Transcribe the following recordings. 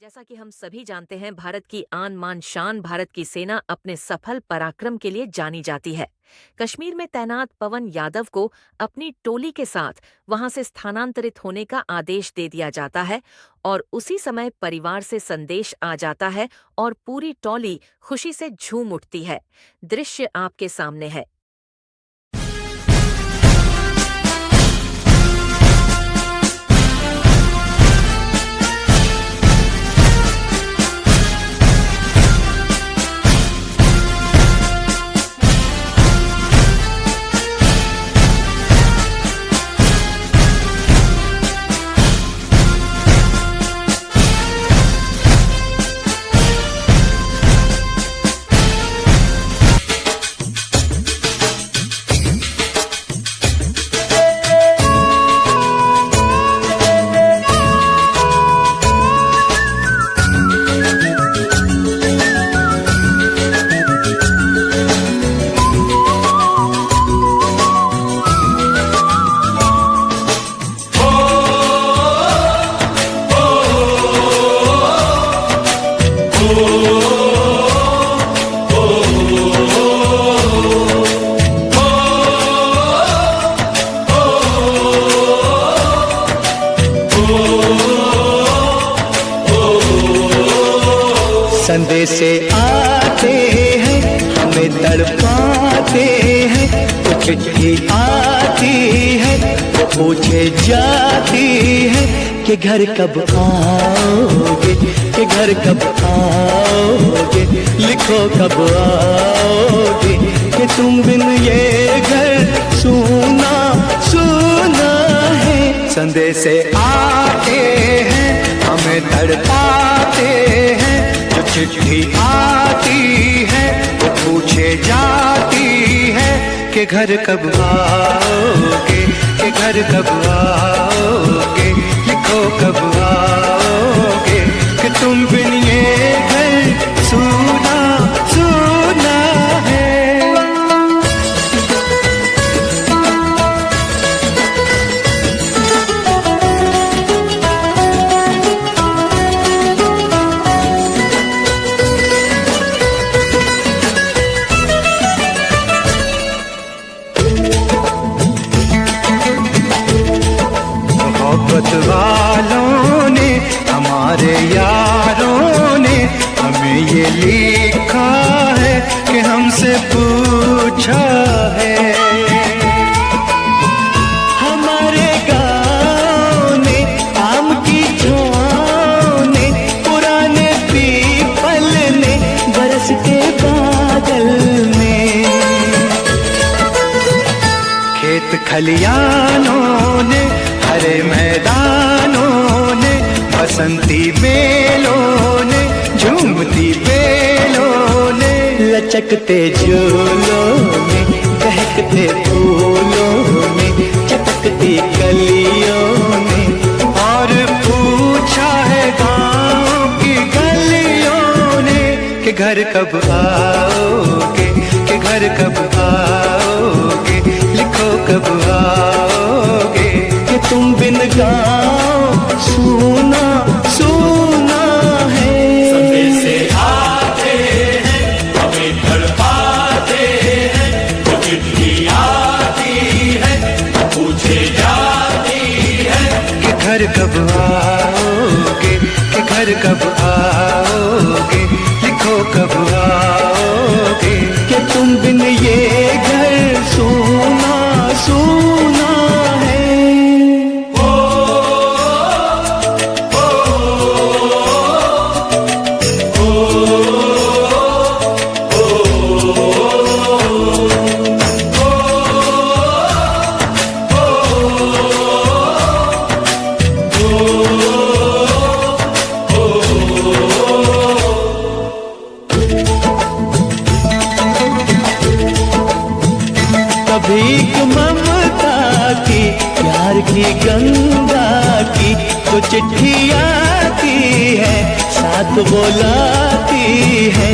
जैसा कि हम सभी जानते हैं, भारत की आन मान शान भारत की सेना अपने सफल पराक्रम के लिए जानी जाती है। कश्मीर में तैनात पवन यादव को अपनी टोली के साथ वहां से स्थानांतरित होने का आदेश दे दिया जाता है और उसी समय परिवार से संदेश आ जाता है और पूरी टोली खुशी से झूम उठती है। दृश्य आपके सामने है। संदेश आते हैं, हमें तड़पाते हैं। तो चिट्ठी आती है, तो पूछे जाती है कि घर कब आओगे, कि घर कब आओगे, लिखो कब आओगे, कि तुम बिन ये घर सूना सूना है। संदेश आते हैं, हमें तड़पाते हैं। चिट्ठी आती है, वो पूछे जाती है कि घर कब आओगे, कि घर कब आओगे, लिखो कब आओगे, कि तुम बिन ये घर सूना सूना है। वालों ने, हमारे यारों ने हमें ये लिखा है कि हमसे पूछा है। हमारे गाँव ने, आम की छाँव ने, पुराने पीपल ने, बरसते बादल ने, खेत खलियानों ने, हरे मैदानों ने, बसंती बेलों ने, झूमती बेलों ने, लचकते झूलों ने, बहकते फूलों ने, चटकती कलियों ने, और पूछा है गाँव की गलियों ने कि घर कब आओगे, कि घर कब आओगे, लिखो कब आओगे, तुम बिन गाँव सूना सूना है। संदेश आते हैं, हमें तड़पाते हैं। वो चिट्ठी आती है, पूछे जाती है कि घर कब आओगे, कि घर कब आओगे, लिखो कब आओगे, कि तुम बिन ये घर सूना सूना है। भीख ममता की, प्यार की गंगा की, तो चिट्ठी आती है, साथ बुलाती है।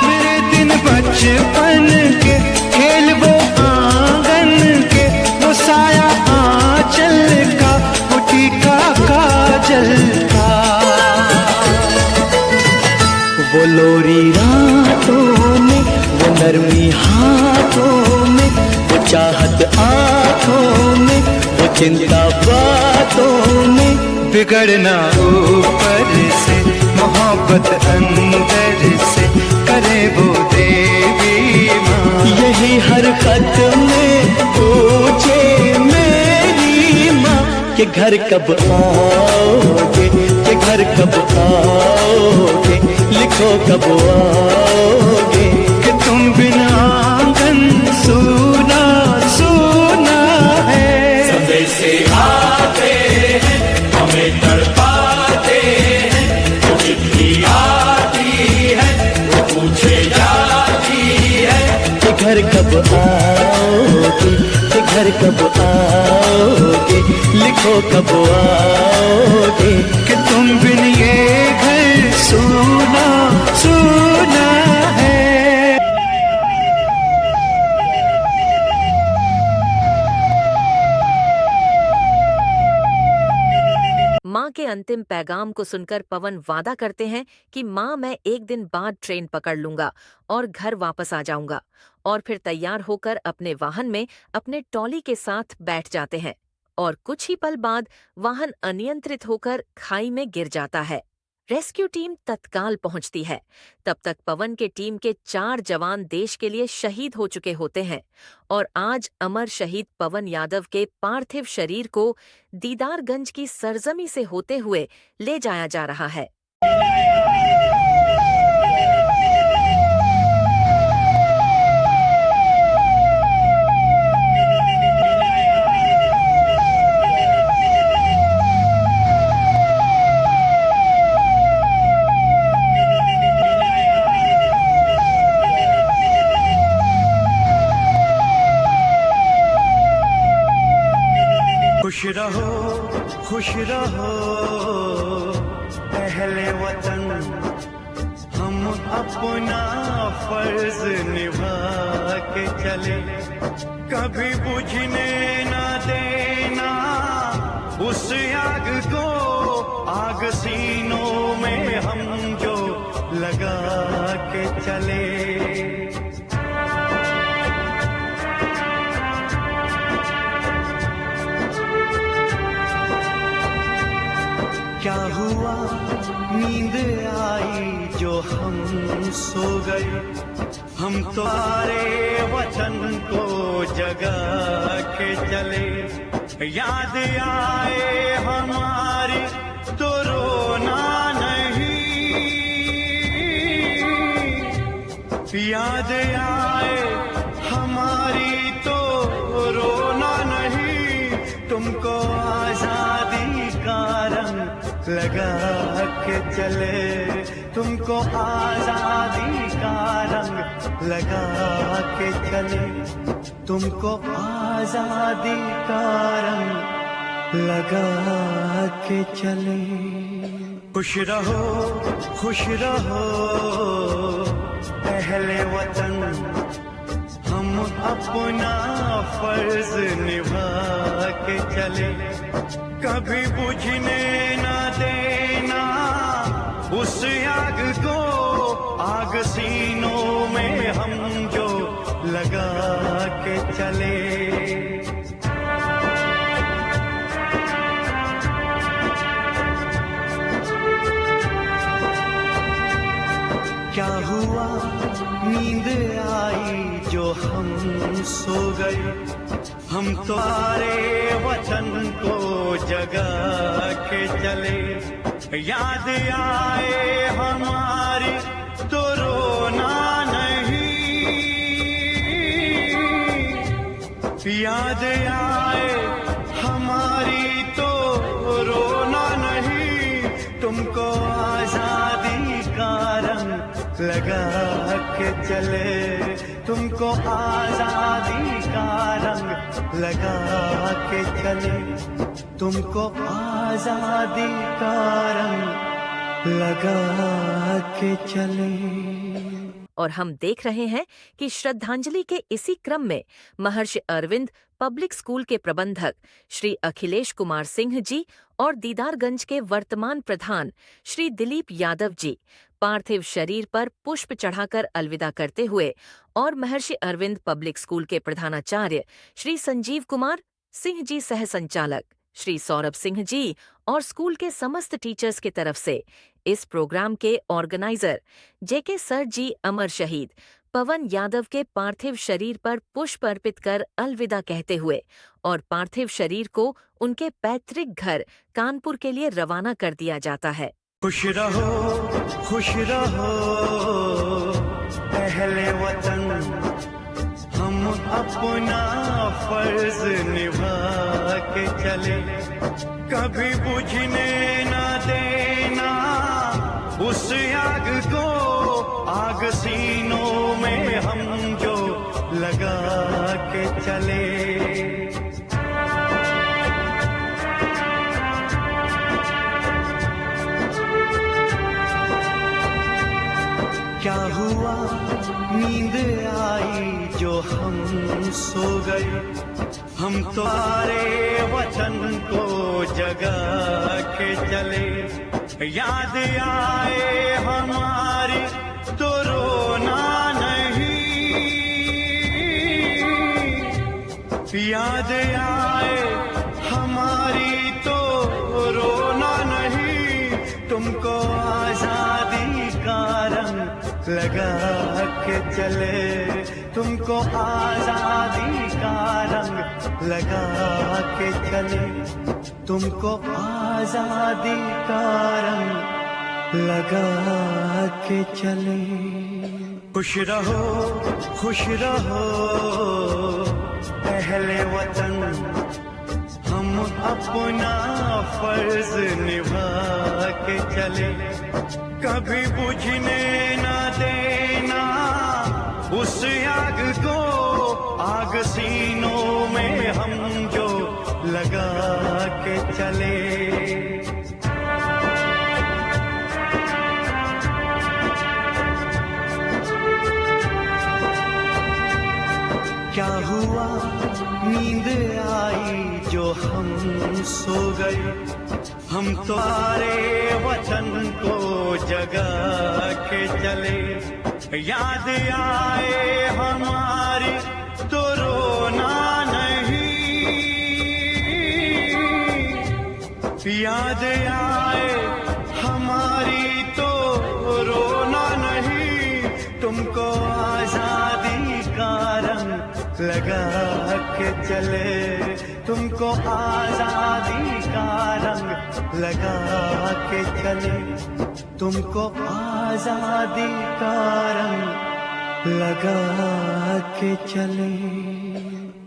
मेरे दिन बचपन के, खेल वो आंगन के, वो साया आंचल का, वो टीका काज आँखों में, वो चिंता बातों में, बिगड़ना ऊपर से, मोहब्बत अंदर से, करे वो देवी माँ। यही हर खत में पूछे मेरी माँ कि घर कब आओगे, कि घर कब आओगे, लिखो कब आओगे, कि तुम बिना आंगन सूना सूना है। संदेशे आते हैं, हमें तड़पाते हैं, वो चिट्ठी आती है, वो पूछे जाती है कि घर कब आओगे, कि घर कब आओगे, लिखो कब आओगे, कि तुम बिन ये घर सूना सूना है। माँ के अंतिम पैगाम को सुनकर पवन वादा करते हैं कि माँ मैं एक दिन बाद ट्रेन पकड़ लूंगा और घर वापस आ जाऊंगा, और फिर तैयार होकर अपने वाहन में अपने टॉली के साथ बैठ जाते हैं और कुछ ही पल बाद वाहन अनियंत्रित होकर खाई में गिर जाता है। रेस्क्यू टीम तत्काल पहुंचती है। तब तक पवन के टीम के 4 जवान देश के लिए शहीद हो चुके होते हैं और आज अमर शहीद पवन यादव के पार्थिव शरीर को दीदारगंज की सरजमी से होते हुए ले जाया जा रहा है। खुश रहो, खुश रहो अहले वतन, हम अपना फर्ज निभा के चले, कभी बुझने ना देना उस आग को, आग सीनों में हम जो लगा के चले। क्या हुआ नींद आई जो हम सो गए, हम तो सारे वतन को जगा के चले, याद आए हमारी तो रोना नहीं, याद आए हमारी तो रोना नहीं, तुमको आजादी का रंग लगा के चले, तुमको आजादी का रंग लगा के चले, तुमको आजादी का रंग लगा के चले। खुश रहो, खुश रहो अहले वतन, हम अपना फर्ज निभा के चले, कभी बुझने ना देना उस आग को, आग सीनों में हम जो लगा के चले। क्या हुआ नींद आई जो हम सो गए, हम तो सारे वतन को जगा के चले, याद आए हमारी तो रोना नहीं, याद आए हमारी तो रोना नहीं, तुमको आजादी का रंग लगा के चले, तुमको आजादी का रंग लगा के चले, तुमको आजादी का रंग लगा के चले। और हम देख रहे हैं कि श्रद्धांजलि के इसी क्रम में महर्षि अरविंद पब्लिक स्कूल के प्रबंधक श्री अखिलेश कुमार सिंह जी और दीदारगंज के वर्तमान प्रधान श्री दिलीप यादव जी पार्थिव शरीर पर पुष्प चढ़ाकर अलविदा करते हुए और महर्षि अरविंद पब्लिक स्कूल के प्रधानाचार्य श्री संजीव कुमार, सिंह जी सह संचालक श्री सौरभ सिंह जी और स्कूल के समस्त टीचर्स की तरफ से इस प्रोग्राम के ऑर्गेनाइजर जेके सर जी अमर शहीद पवन यादव के पार्थिव शरीर पर पुष्प अर्पित कर अलविदा कहते हुए और पार्थिव शरीर को उनके पैतृक घर कानपुर के लिए रवाना कर दिया जाता है। खुश रहो अहले वतन, हम अपना फर्ज निभा के चले, कभी बुझने ना देना उस आग को, आग सीनों में हम जो लगा के चले। क्या हुआ नींद आई जो हम सो गए, हम तुम्हारे वचन को जगा के चले, याद आए हमारी तो रोना नहीं, याद आए हमारी तो रोना नहीं, तुमको आजादी का रंग लगा के चले, तुमको आजादी का रंग लगा के चले, तुमको आजादी का रंग लगा के चले। खुश रहो अहले वतन, हम अपना फर्ज निभा के चले, कभी बुझने ना देना उस आग को, आग सीनों में हम जो लगा के चले। क्या हुआ नींद आई जो हम सो गए, हम तुम्हारे वचन को जगा के चले, याद आए हमारी तो रोना नहीं, याद आए हमारी तो रोना नहीं, तुमको आजादी का रंग लगा के चले, तुमको आजादी का रंग लगा के चले, तुमको आजादी का रंग लगा के चले।